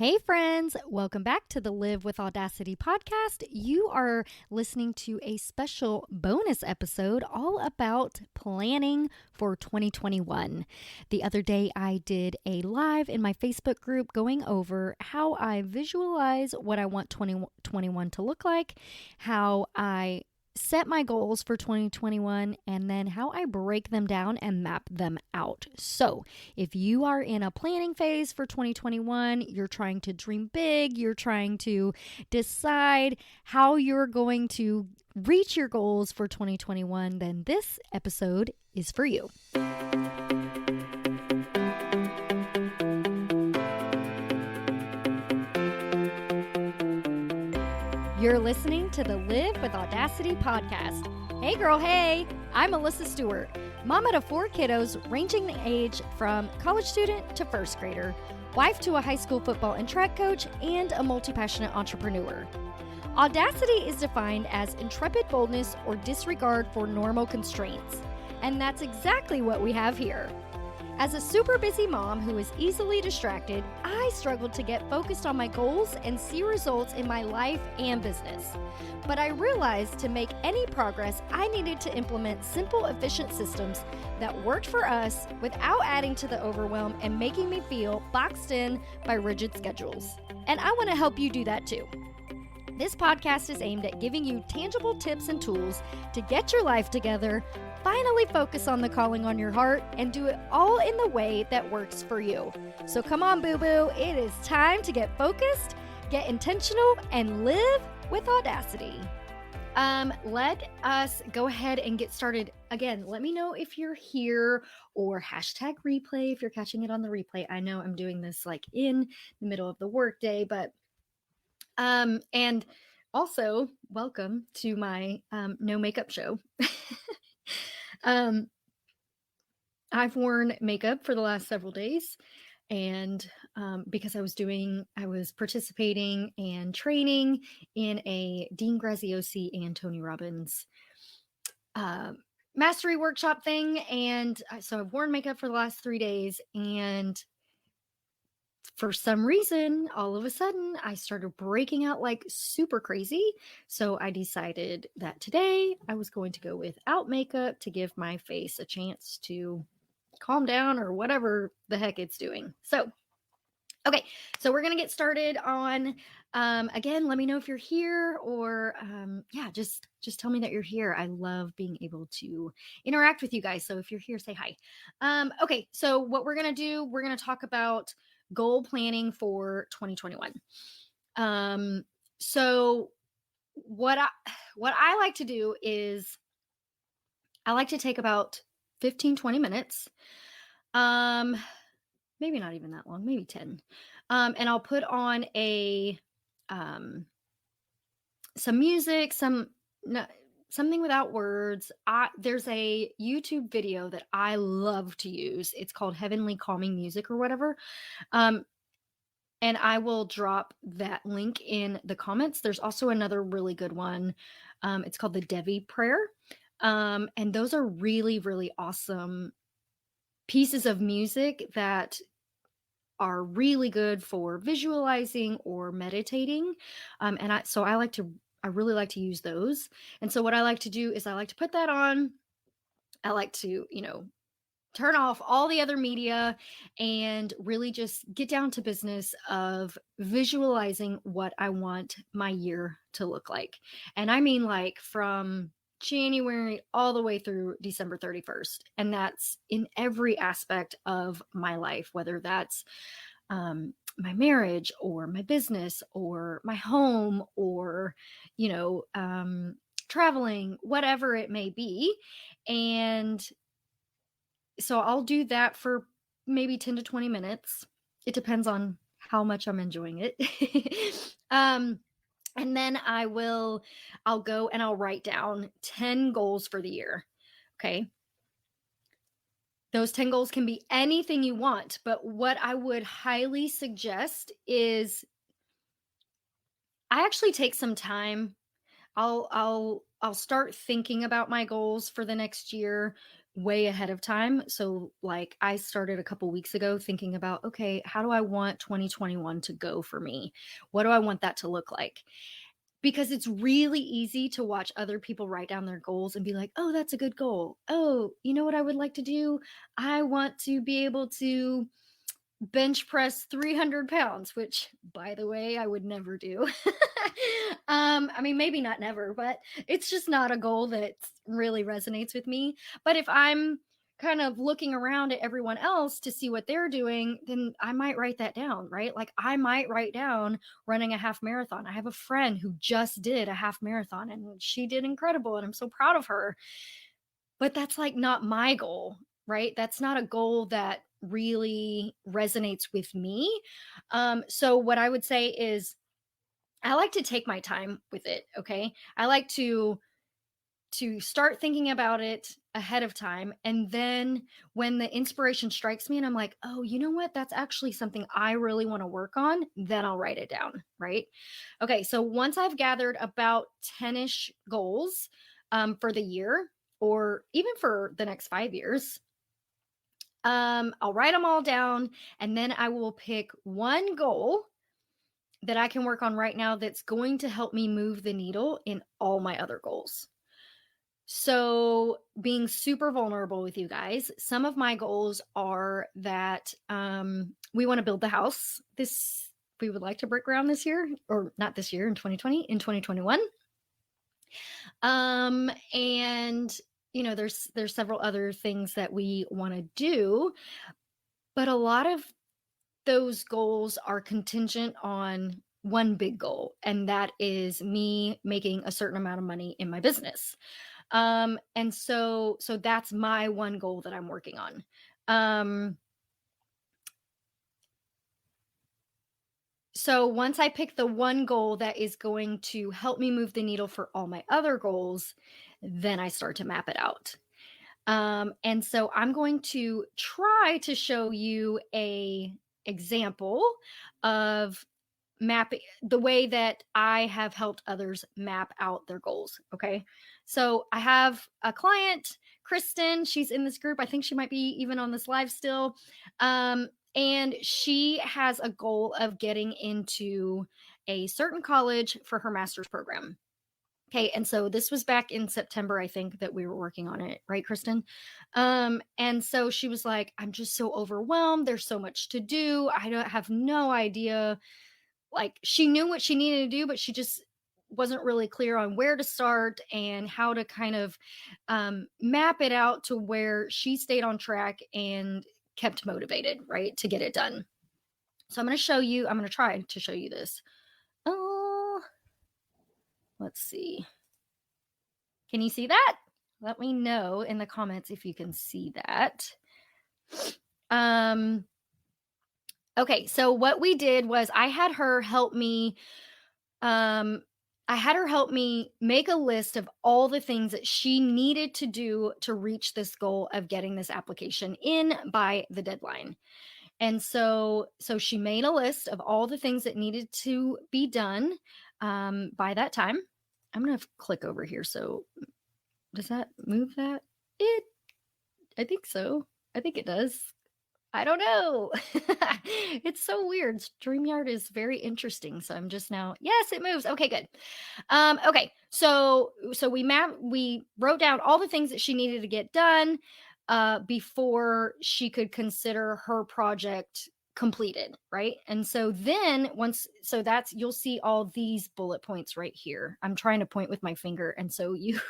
Hey, friends, welcome back to the Live with Audacity podcast. You are listening to a special bonus episode all about planning for 2021. The other day, I did a live in my Facebook group going over how I visualize what I want 2021 to look like, how I set my goals for 2021, and then how I break them down and map them out. So, if you are in a planning phase for 2021, you're trying to dream big, you're trying to decide how you're going to reach your goals for 2021, then this episode is for you. You're listening to the Live with Audacity podcast. Hey girl, hey! I'm Melissa Stewart, mama to 4 kiddos ranging in age from college student to first grader, wife to a high school football and track coach, and a multi-passionate entrepreneur. Audacity is defined as intrepid boldness or disregard for normal constraints, and that's exactly what we have here. As a super busy mom who is easily distracted, I struggled to get focused on my goals and see results in my life and business. But I realized to make any progress, I needed to implement simple, efficient systems that worked for us without adding to the overwhelm and making me feel boxed in by rigid schedules. And I want to help you do that too. This podcast is aimed at giving you tangible tips and tools to get your life together, finally focus on the calling on your heart, and do it all in the way that works for you. So come on, boo-boo, it is time to get focused, get intentional, and live with audacity. Let us go ahead and get started. Again, let me know if you're here or hashtag replay if you're catching it on the replay. I know I'm doing this like in the middle of the workday, but and also welcome to my no makeup show. I've worn makeup for the last several days, and because I was participating and training in a Dean Graziosi and Tony Robbins mastery workshop thing, and so I've worn makeup for the last 3 days, and for some reason, all of a sudden, I started breaking out like super crazy. So I decided that today I was going to go without makeup to give my face a chance to calm down or whatever the heck it's doing. So, okay, so we're going to get started on, again, let me know if you're here or, just tell me that you're here. I love being able to interact with you guys. So if you're here, say hi. Okay, so what we're going to do, we're going to talk about goal planning for 2021. So what I like to do is I like to take about 15, 20 minutes. Maybe not even that long, maybe 10. And I'll put on some music, something without words. There's a YouTube video that I love to use. It's called Heavenly Calming Music or whatever. And I will drop that link in the comments. There's also another really good one. It's called the Devi Prayer. And those are really, really awesome pieces of music that are really good for visualizing or meditating. I really like to use those. And so what I like to do is I like to put that on. I like to, turn off all the other media and really just get down to business of visualizing what I want my year to look like. And I mean like from January all the way through December 31st. And that's in every aspect of my life, whether that's my marriage or my business or my home or, traveling, whatever it may be. And so I'll do that for maybe 10 to 20 minutes. It depends on how much I'm enjoying it. And then I'll go and I'll write down 10 goals for the year. Okay. Those 10 goals can be anything you want, but what I would highly suggest is I actually take some time. I'll start thinking about my goals for the next year way ahead of time. So, like, I started a couple weeks ago thinking about, okay, how do I want 2021 to go for me? What do I want that to look like? Because it's really easy to watch other people write down their goals and be like, oh, that's a good goal. Oh, you know what I would like to do? I want to be able to bench press 300 pounds, which, by the way, I would never do. I mean, maybe not never, but it's just not a goal that really resonates with me. But if I'm kind of looking around at everyone else to see what they're doing, then I might write that down, right? Like, I might write down running a half marathon. I have a friend who just did a half marathon and she did incredible, and I'm so proud of her. But that's like not my goal, right? That's not a goal that really resonates with me. So what I would say is I like to take my time with it. Okay. I like to start thinking about it ahead of time. And then when the inspiration strikes me and I'm like, oh, you know what? That's actually something I really want to work on, then I'll write it down. Right. Okay. So once I've gathered about 10-ish goals for the year, or even for the next 5 years, I'll write them all down, and then I will pick one goal that I can work on right now that's going to help me move the needle in all my other goals. So, being super vulnerable with you guys, some of my goals are that we want to build the house. We would like to break ground this year, or not this year, in 2020, in 2021. And there's several other things that we want to do, but a lot of those goals are contingent on one big goal, and that is me making a certain amount of money in my business. And so that's my one goal that I'm working on. So once I pick the one goal that is going to help me move the needle for all my other goals, then I start to map it out. And so I'm going to try to show you a example of mapping the way that I have helped others map out their goals. Okay. So I have a client, Kristen. She's in this group. I think she might be even on this live still. And she has a goal of getting into a certain college for her master's program. Okay, and so this was back in September, I think, that we were working on it, right, Kristen? And so she was like, I'm just so overwhelmed. There's so much to do. I don't have no idea. Like, she knew what she needed to do, but she just wasn't really clear on where to start and how to kind of map it out to where she stayed on track and kept motivated, right, to get it done. So I'm going to try to show you this. Oh, let's see. Can you see that? Let me know in the comments if you can see that. Okay, so what we did was I had her help me make a list of all the things that she needed to do to reach this goal of getting this application in by the deadline. And so she made a list of all the things that needed to be done by that time. I'm going to click over here. So does that move that? I think so. I think it does. I don't know. It's so weird. StreamYard is very interesting. So I'm just now, yes, it moves. Okay, good. Okay. So we wrote down all the things that she needed to get done before she could consider her project completed, right? And so then you'll see all these bullet points right here. I'm trying to point with my finger, and so you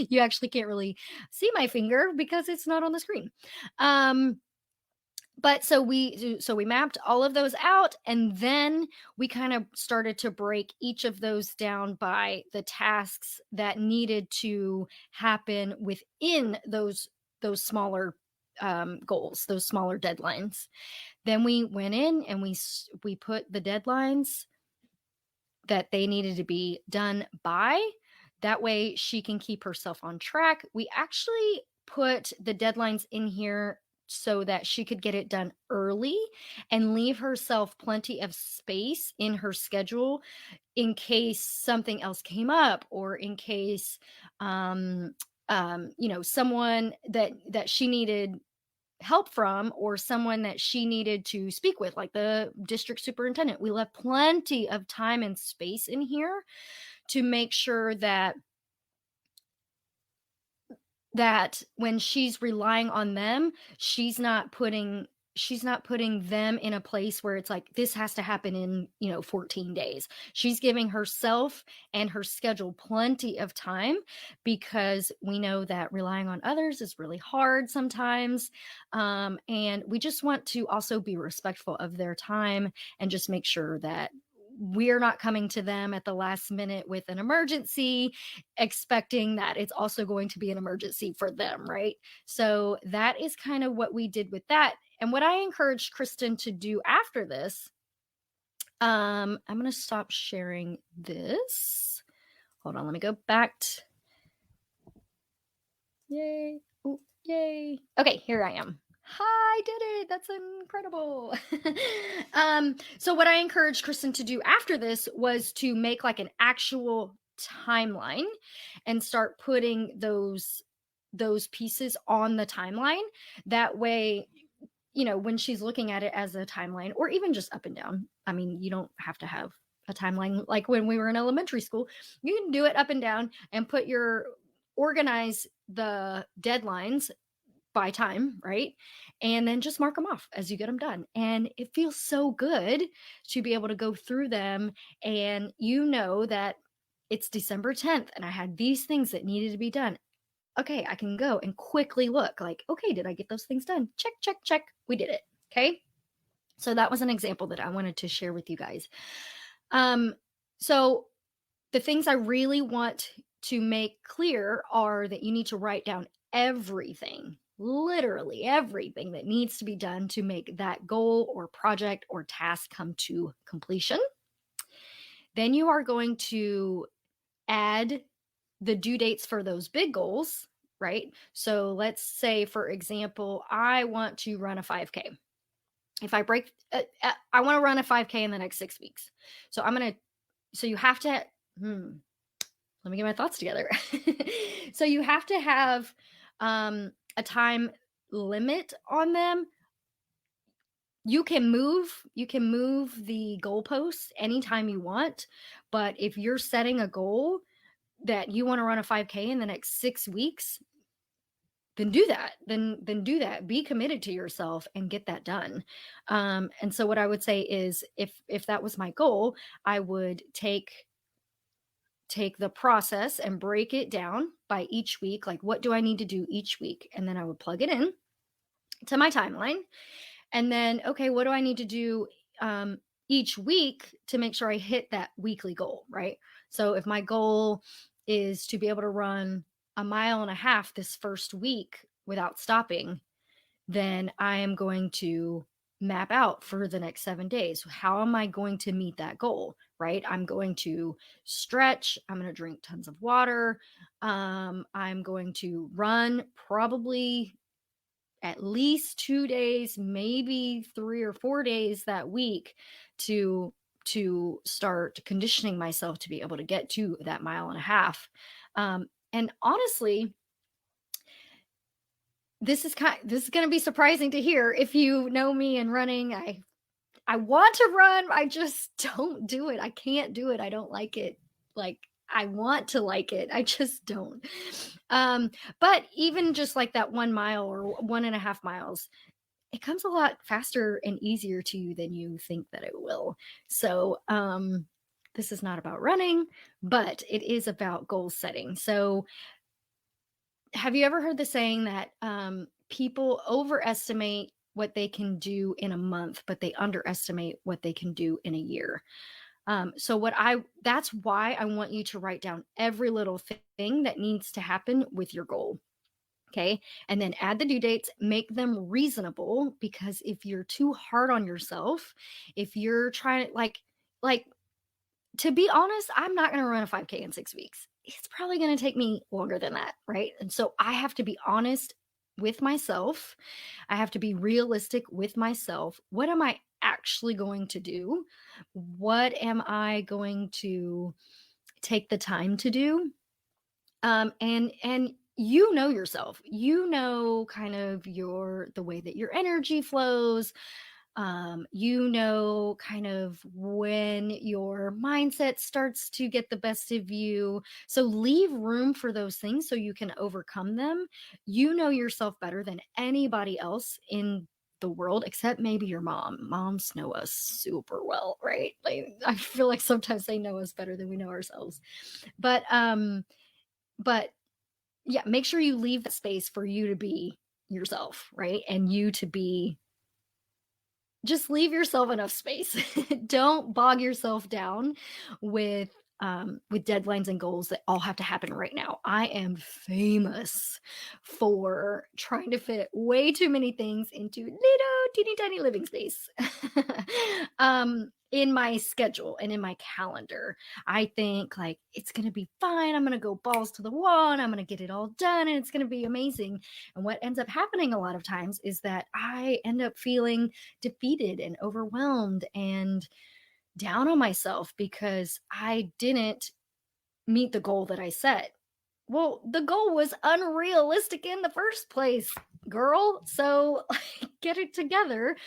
you actually can't really see my finger because it's not on the screen. But so we mapped all of those out, and then we kind of started to break each of those down by the tasks that needed to happen within those smaller goals, those smaller deadlines. Then we went in and we put the deadlines that they needed to be done by. That way she can keep herself on track. We actually put the deadlines in here so that she could get it done early and leave herself plenty of space in her schedule in case something else came up, or in case someone that she needed help from, or someone that she needed to speak with, like the district superintendent. We left plenty of time and space in here to make sure that when she's relying on them, she's not putting them in a place where it's like this has to happen in 14 days. She's giving herself and her schedule plenty of time, because we know that relying on others is really hard sometimes, and we just want to also be respectful of their time and just make sure that we're not coming to them at the last minute with an emergency expecting that it's also going to be an emergency for them, right? So that is kind of what we did with that. And what I encouraged Kristen to do after this, I'm going to stop sharing this. Hold on, let me go back. Yay. Ooh, yay. Okay, here I am. Hi, I did it. That's incredible. So what I encouraged Kristen to do after this was to make like an actual timeline and start putting those pieces on the timeline. That way, when she's looking at it as a timeline, or even just up and down. I mean, you don't have to have a timeline like when we were in elementary school. You can do it up and down and organize the deadlines by time, right? And then just mark them off as you get them done. And it feels so good to be able to go through them, and that it's December 10th and I had these things that needed to be done. Okay, I can go and quickly look like, okay, did I get those things done? Check, check, check. We did it. Okay. So that was an example that I wanted to share with you guys. So the things I really want to make clear are that you need to write down everything, literally everything that needs to be done to make that goal or project or task come to completion. Then you are going to add the due dates for those big goals, right? So let's say, for example, I want to run a 5K. If I I want to run a 5K in the next 6 weeks. So you have to, let me get my thoughts together. So you have to have a time limit on them. You can move the goalposts anytime you want, but if you're setting a goal that you want to run a 5K in the next 6 weeks, then do that. Then do that. Be committed to yourself and get that done. And so what I would say is, if that was my goal, I would take the process and break it down by each week. Like, what do I need to do each week? And then I would plug it in to my timeline. And then, okay, what do I need to do each week to make sure I hit that weekly goal, right? So if my goal is to be able to run 1.5 miles this first week without stopping, then I am going to map out for the next 7 days. How am I going to meet that goal, right? I'm going to stretch. I'm going to drink tons of water. I'm going to run probably at least 2 days, maybe 3 or 4 days that week to start conditioning myself to be able to get to that 1.5 miles. And honestly, this is going to be surprising to hear. If you know me and running, I want to run. I just don't do it. I can't do it. I don't like it. Like, I want to like it. I just don't. But even just like that 1 mile or 1.5 miles, it comes a lot faster and easier to you than you think that it will. So, this is not about running, but it is about goal setting. So have you ever heard the saying that people overestimate what they can do in a month, but they underestimate what they can do in a year? That's why I want you to write down every little thing that needs to happen with your goal. Okay. And then add the due dates, make them reasonable, because if you're too hard on yourself, if you're trying like, to be honest, I'm not going to run a 5K in 6 weeks. It's probably going to take me longer than that. Right. And so I have to be honest with myself. I have to be realistic with myself. What am I actually going to do? What am I going to take the time to do? And you know yourself. You know kind of the way that your energy flows. You know kind of when your mindset starts to get the best of you. So leave room for those things so you can overcome them. You know yourself better than anybody else in the world, except maybe your mom. Moms know us super well, right? Like, I feel like sometimes they know us better than we know ourselves. But yeah, make sure you leave that space for you to be yourself, right? And you to be, just leave yourself enough space. Don't bog yourself down with deadlines and goals that all have to happen right now. I am famous for trying to fit way too many things into little teeny tiny living space. In my schedule and in my calendar. I think like it's going to be fine. I'm going to go balls to the wall and I'm going to get it all done and it's going to be amazing. And what ends up happening a lot of times is that I end up feeling defeated and overwhelmed and down on myself because I didn't meet the goal that I set. Well, the goal was unrealistic in the first place, girl. So get it together.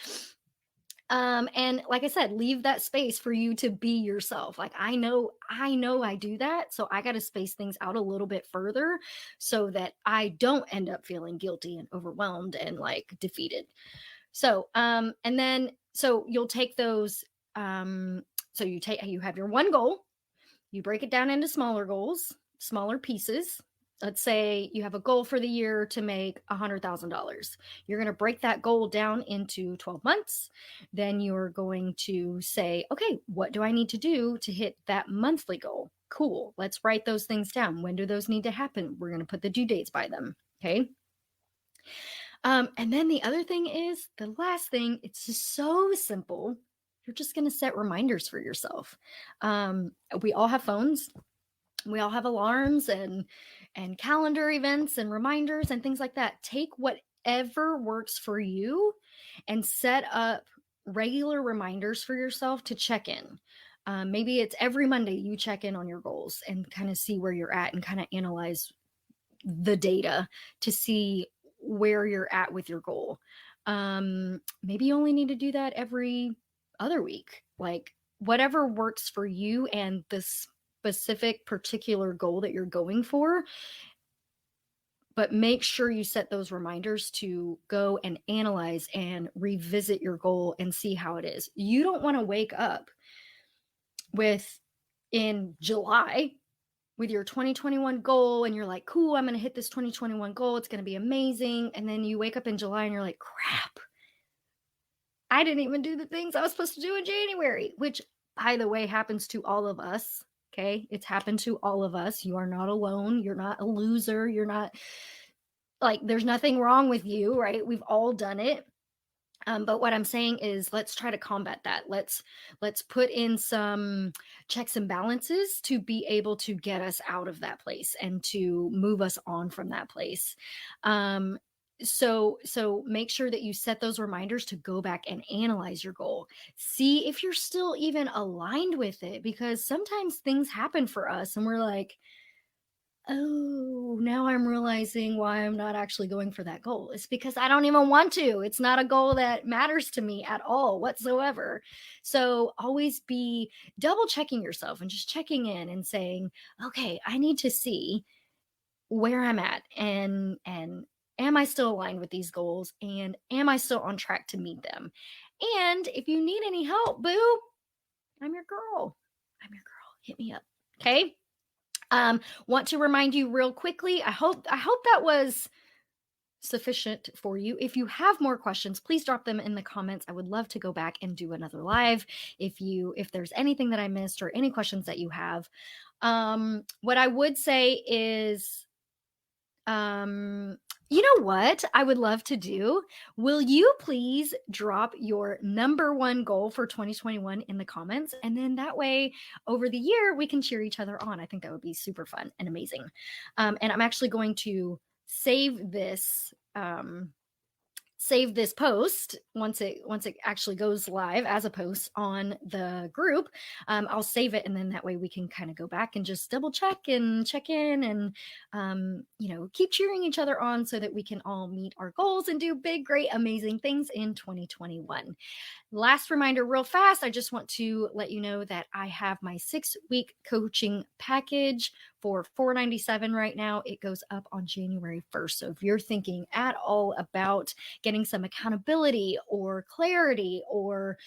And like I said, leave that space for you to be yourself. Like I know I do that. So I got to space things out a little bit further so that I don't end up feeling guilty and overwhelmed and like defeated. So, and then, so you'll take those, you have your one goal, you break it down into smaller goals, smaller pieces. Let's say you have a goal for the year to make $100,000. You're going to break that goal down into 12 months. Then you're going to say, okay, what do I need to do to hit that monthly goal? Cool. Let's write those things down. When do those need to happen? We're going to put the due dates by them. Okay. And then the other thing is, the last thing, it's just so simple. You're just going to set reminders for yourself. We all have phones. We all have alarms and calendar events and reminders and things like that. Take whatever works for you and set up regular reminders for yourself to check in. Maybe it's every Monday you check in on your goals and kind of see where you're at and kind of analyze the data to see where you're at with your goal. Maybe you only need to do that every other week, like whatever works for you and the specific particular goal that you're going for. But make sure you set those reminders to go and analyze and revisit your goal and see how it is. You don't want to wake up in July with your 2021 goal and you're like, cool, I'm going to hit this 2021 goal. It's going to be amazing. And then you wake up in July and you're like, crap, I didn't even do the things I was supposed to do in January, which, by the way, happens to all of us. Okay. It's happened to all of us. You are not alone. You're not a loser. You're not like, there's nothing wrong with you, right? We've all done it. But what I'm saying is let's try to combat that. Let's put in some checks and balances to be able to get us out of that place and to move us on from that place. So make sure that you set those reminders to go back and analyze your goal. See if you're still even aligned with it, because sometimes things happen for us and we're like, oh, now I'm realizing why I'm not actually going for that goal. It's because I don't even want to. It's not a goal that matters to me at all whatsoever. So always be double checking yourself and just checking in and saying, okay, I need to see where I'm at and am I still aligned with these goals and am I still on track to meet them? And if you need any help, boo, I'm your girl. Hit me up. Okay. Want to remind you real quickly, I hope that was sufficient for you. If you have more questions, please drop them in the comments. I would love to go back and do another live if there's anything that I missed or any questions that you have. What I would say is, you know what I would love to do? Will you please drop your number one goal for 2021 in the comments? And then that way over the year, we can cheer each other on. I think that would be super fun and amazing. And I'm actually going to save this save this post once it actually goes live as a post on the group. I'll save it, and then that way we can kind of go back and just double check and check in and keep cheering each other on so that we can all meet our goals and do big, great, amazing things in 2021. Last reminder, real fast, I just want to let you know that I have my 6-week coaching package for $497 right now. It goes up on January 1st. So if you're thinking at all about getting some accountability or clarity or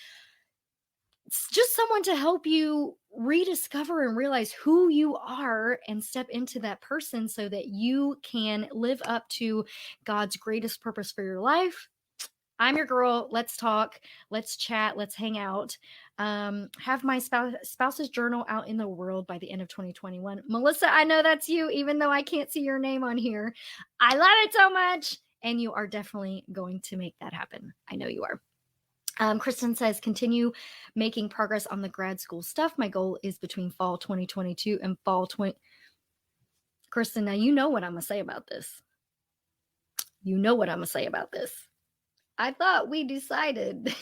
just someone to help you rediscover and realize who you are and step into that person so that you can live up to God's greatest purpose for your life, I'm your girl. Let's talk. Let's chat. Let's hang out. Have my spouse's journal out in the world by the end of 2021. Melissa, I know that's you, even though I can't see your name on here. I love it so much. And you are definitely going to make that happen. I know you are. Kristen says, continue making progress on the grad school stuff. My goal is between fall 2022 and fall 20. Kristen, now you know what I'm going to say about this. I thought we decided that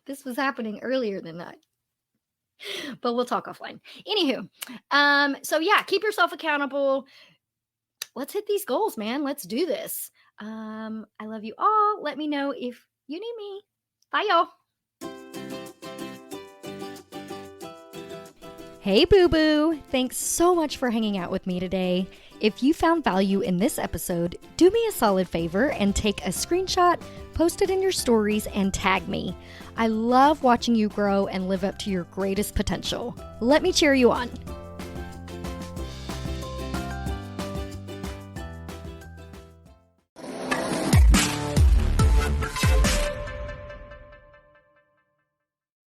this was happening earlier than that, but we'll talk offline. Anywho, so yeah, keep yourself accountable. Let's hit these goals, man. Let's do this. I love you all. Let me know if you need me. Bye, y'all. Hey, boo-boo. Thanks so much for hanging out with me today. If you found value in this episode, do me a solid favor and take a screenshot, post it in your stories, and tag me. I love watching you grow and live up to your greatest potential. Let me cheer you on.